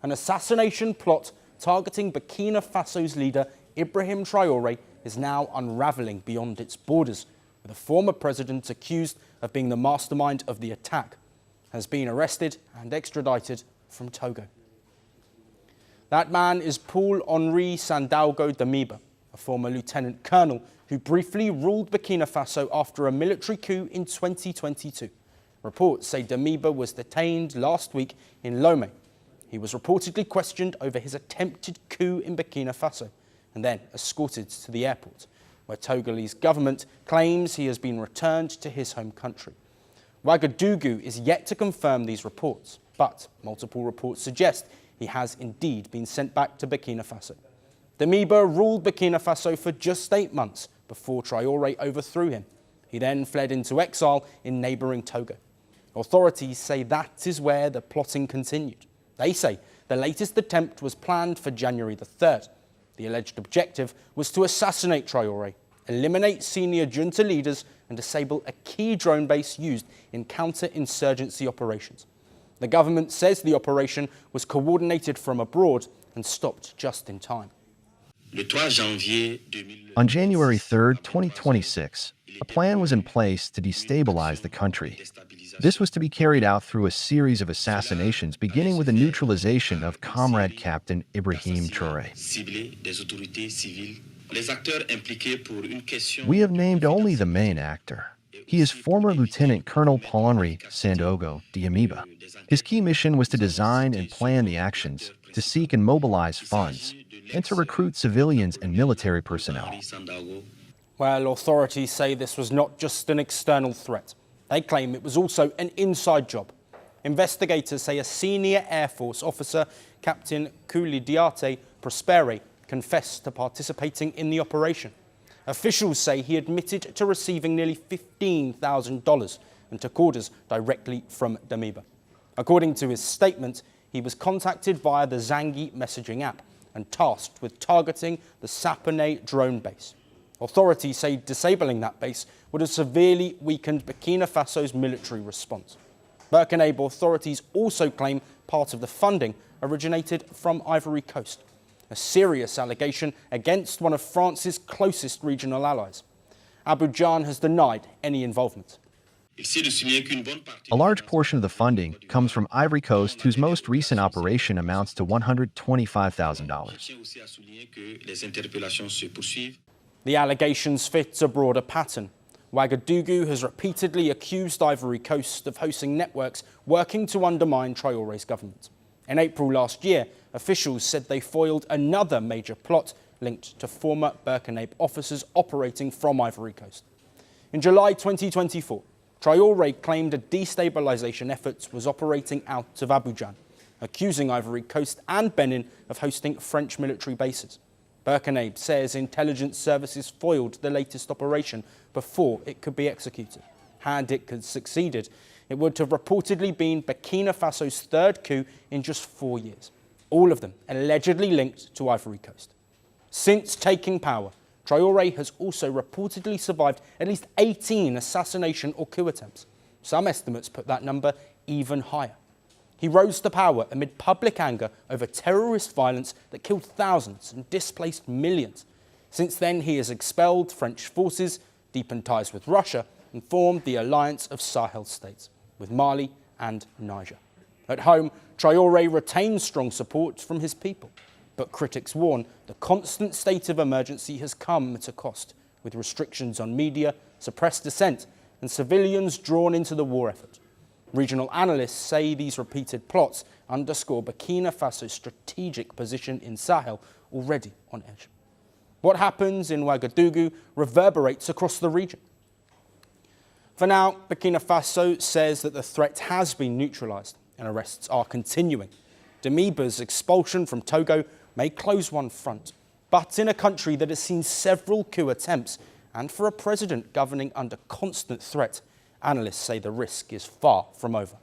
An assassination plot targeting Burkina Faso's leader Ibrahim Traore is now unravelling beyond its borders, with a former president accused of being the mastermind of the attack has been arrested and extradited from Togo. That man is Paul-Henri Sandaogo Damiba, a former lieutenant colonel who briefly ruled Burkina Faso after a military coup in 2022. Reports say Damiba was detained last week in Lomé. He was reportedly questioned over his attempted coup in Burkina Faso and then escorted to the airport, where Togolese government claims he has been returned to his home country. Ouagadougou is yet to confirm these reports, but multiple reports suggest he has indeed been sent back to Burkina Faso. Damiba ruled Burkina Faso for just 8 months before Traore overthrew him. He then fled into exile in neighbouring Togo. Authorities say that is where the plotting continued. They say the latest attempt was planned for January the 3rd. The alleged objective was to assassinate Traore, eliminate senior junta leaders and disable a key drone base used in counter-insurgency operations. The government says the operation was coordinated from abroad and stopped just in time. On January 3, 2026, a plan was in place to destabilize the country. This was to be carried out through a series of assassinations, beginning with the neutralization of Comrade Captain Ibrahim Traore. We have named only the main actor. He is former Lieutenant Colonel Paul-Henri Sandaogo Damiba. His key mission was to design and plan the actions, to seek and mobilize funds, and to recruit civilians and military personnel. Well, authorities say this was not just an external threat. They claim it was also an inside job. Investigators say a senior Air Force officer, Captain Koulidiate Prospere, confessed to participating in the operation. Officials say he admitted to receiving nearly $15,000 and took orders directly from Damiba. According to his statement, he was contacted via the Zangi messaging app and tasked with targeting the Sapone drone base. Authorities say disabling that base would have severely weakened Burkina Faso's military response. Burkina Faso authorities also claim part of the funding originated from Ivory Coast, a serious allegation against one of France's closest regional allies. Abidjan has denied any involvement. A large portion of the funding comes from Ivory Coast, whose most recent operation amounts to $125,000. The allegations fit a broader pattern. Ouagadougou has repeatedly accused Ivory Coast of hosting networks working to undermine Traore's government. In April last year, officials said they foiled another major plot linked to former Burkina Faso officers operating from Ivory Coast. In July 2024, Traore claimed a destabilization effort was operating out of Abidjan, accusing Ivory Coast and Benin of hosting French military bases. Burkina Faso says intelligence services foiled the latest operation before it could be executed. Had it succeeded, it would have reportedly been Burkina Faso's third coup in just 4 years, all of them allegedly linked to Ivory Coast. Since taking power, Traore has also reportedly survived at least 18 assassination or coup attempts. Some estimates put that number even higher. He rose to power amid public anger over terrorist violence that killed thousands and displaced millions. Since then, he has expelled French forces, deepened ties with Russia, and formed the alliance of Sahel states, with Mali and Niger. At home, Traore retains strong support from his people. But critics warn the constant state of emergency has come at a cost, with restrictions on media, suppressed dissent, and civilians drawn into the war effort. Regional analysts say these repeated plots underscore Burkina Faso's strategic position in Sahel already on edge. What happens in Ouagadougou reverberates across the region. For now, Burkina Faso says that the threat has been neutralized and arrests are continuing. Damiba's expulsion from Togo may close one front, but in a country that has seen several coup attempts and for a president governing under constant threat, analysts say the risk is far from over.